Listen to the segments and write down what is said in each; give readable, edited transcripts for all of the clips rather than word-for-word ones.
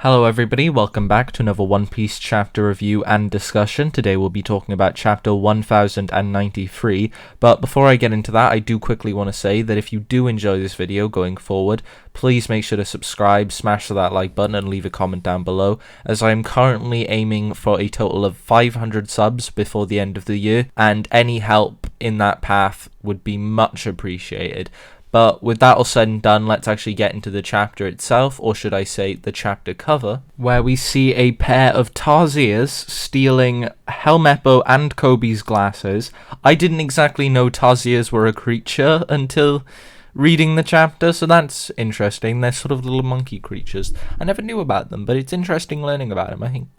Hello everybody, welcome back to another One Piece chapter review and discussion. Today we'll be talking about chapter 1093, but before I get into that, I do quickly want to say that if you do enjoy this video going forward, please make sure to subscribe, smash that like button and leave a comment down below, as I am currently aiming for a total of 500 subs before the end of the year, and any help in that path would be much appreciated. But with that all said and done, let's actually get into the chapter itself, or should I say the chapter cover, where we see a pair of Tarsiers stealing Helmeppo and Kobe's glasses. I didn't exactly know Tarsiers were a creature until reading the chapter, so that's interesting. They're sort of little monkey creatures. I never knew about them, but it's interesting learning about them. I think,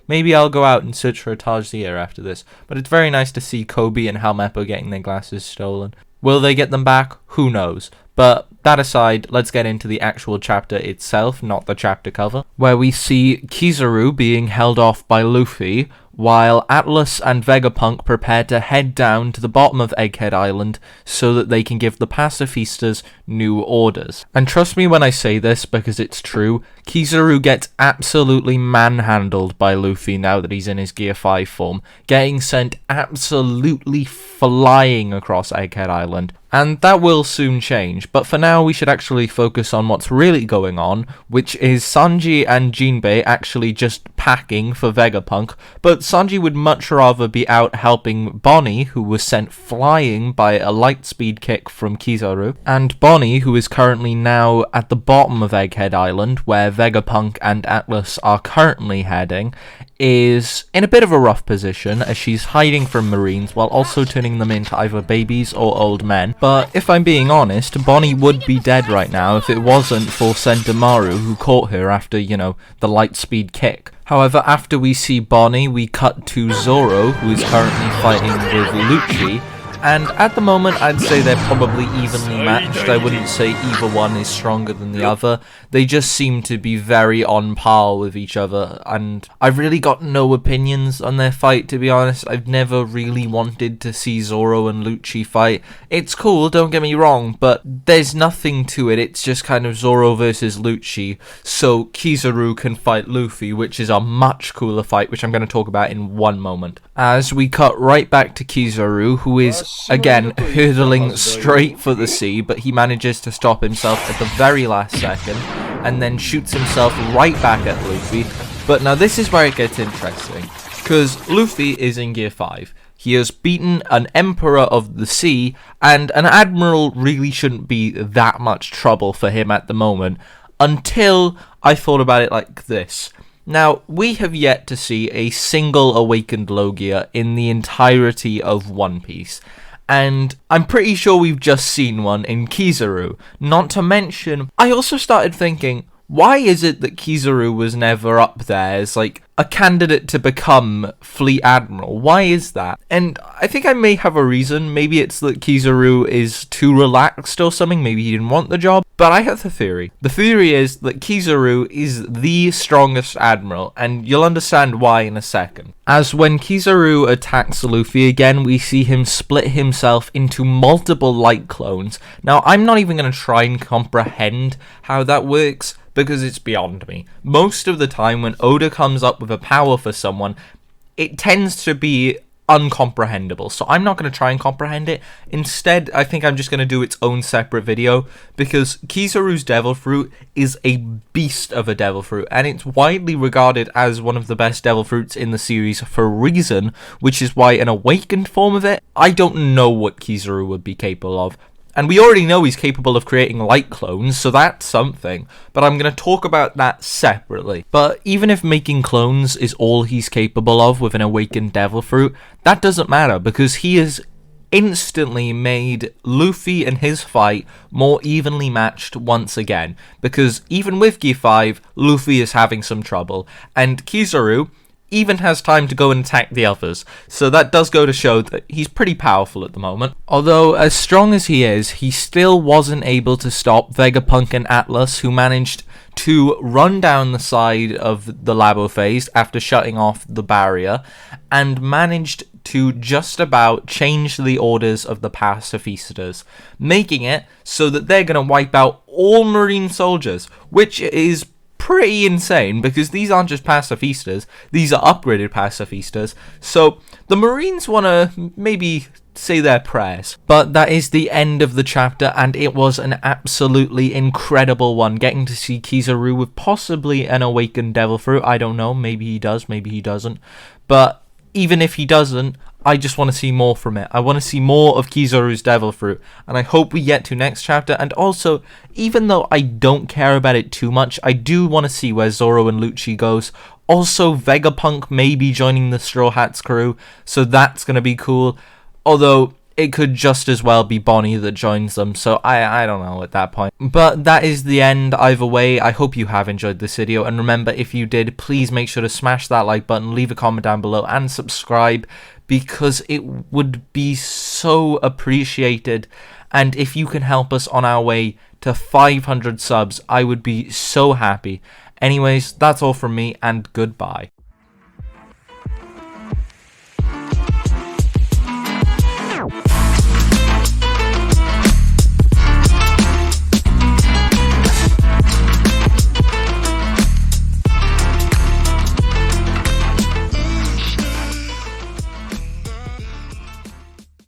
maybe I'll go out and search for a Tarsier after this. But it's very nice to see Kobe and Helmeppo getting their glasses stolen. Will they get them back? Who knows? But that aside, let's get into the actual chapter itself, not the chapter cover, where we see Kizaru being held off by Luffy, while Atlas and Vegapunk prepare to head down to the bottom of Egghead Island so that they can give the pacifistas new orders. And trust me when I say this, because it's true, Kizaru gets absolutely manhandled by Luffy now that he's in his Gear 5 form, getting sent absolutely flying across Egghead Island. And that will soon change, but for now we should actually focus on what's really going on, which is Sanji and Jinbei actually just packing for Vegapunk, but Sanji would much rather be out helping Bonnie, who was sent flying by a light speed kick from Kizaru, and Bonnie, who is currently now at the bottom of Egghead Island, where Vegapunk and Atlas are currently heading, is in a bit of a rough position as she's hiding from Marines while also turning them into either babies or old men. But if I'm being honest, Bonnie would be dead right now if it wasn't for Sentomaru, who caught her after, the light speed kick. However, after we see Bonnie, we cut to Zoro, who is currently fighting with Lucci. And at the moment, I'd say they're probably evenly matched. I wouldn't say either one is stronger than the other. They just seem to be very on par with each other. And I've really got no opinions on their fight, to be honest. I've never really wanted to see Zoro and Lucci fight. It's cool, don't get me wrong, but there's nothing to it. It's just kind of Zoro versus Lucci. So Kizaru can fight Luffy, which is a much cooler fight, which I'm going to talk about in one moment. As we cut right back to Kizaru, who is again hurtling straight for the sea, but he manages to stop himself at the very last second and then shoots himself right back at Luffy. But now this is where it gets interesting, because Luffy is in Gear 5. He has beaten an Emperor of the Sea, and an Admiral really shouldn't be that much trouble for him at the moment, until I thought about it like this. Now, we have yet to see a single awakened Logia in the entirety of One Piece, and I'm pretty sure we've just seen one in Kizaru. Not to mention, I also started thinking, why is it that Kizaru was never up there as, a candidate to become Fleet Admiral? Why is that? And I think I may have a reason. Maybe it's that Kizaru is too relaxed or something. Maybe he didn't want the job. But I have the theory. The theory is that Kizaru is the strongest admiral, and you'll understand why in a second. As when Kizaru attacks Luffy again, we see him split himself into multiple light clones. Now, I'm not even going to try and comprehend how that works, because it's beyond me. Most of the time when Oda comes up with a power for someone, it tends to be uncomprehendable, so I'm not going to try and comprehend it. Instead, I think I'm just going to do its own separate video, because Kizaru's Devil Fruit is a beast of a Devil Fruit, and it's widely regarded as one of the best Devil Fruits in the series for a reason, which is why an awakened form of it, I don't know what Kizaru would be capable of. And we already know he's capable of creating light clones, so that's something. But I'm going to talk about that separately. But even if making clones is all he's capable of with an awakened Devil Fruit, that doesn't matter, because he has instantly made Luffy and his fight more evenly matched once again. Because even with Gear 5, Luffy is having some trouble. And Kizaru even has time to go and attack the others, so that does go to show that he's pretty powerful at the moment. Although, as strong as he is, he still wasn't able to stop Vegapunk and Atlas, who managed to run down the side of the Labo phase after shutting off the barrier, and managed to just about change the orders of the pacifistas, making it so that they're going to wipe out all Marine soldiers, which is pretty insane, because these aren't just pacifistas, these are upgraded pacifistas, so the Marines want to maybe say their prayers. But that is the end of the chapter, and it was an absolutely incredible one, getting to see Kizaru with possibly an awakened devil fruit. I don't know, maybe he does, maybe he doesn't, but even if he doesn't, I just want to see more from it. I want to see more of Kizaru's devil fruit, and I hope we get to next chapter. And also, even though I don't care about it too much, I do want to see where Zoro and Lucci goes. Also, Vegapunk may be joining the Straw Hats crew, so that's going to be cool. Although, it could just as well be Bonnie that joins them, so I don't know at that point. But that is the end either way. I hope you have enjoyed this video, and remember, if you did, please make sure to smash that like button, leave a comment down below, and subscribe, because it would be so appreciated. And if you can help us on our way to 500 subs, I would be so happy. Anyways, that's all from me, and goodbye.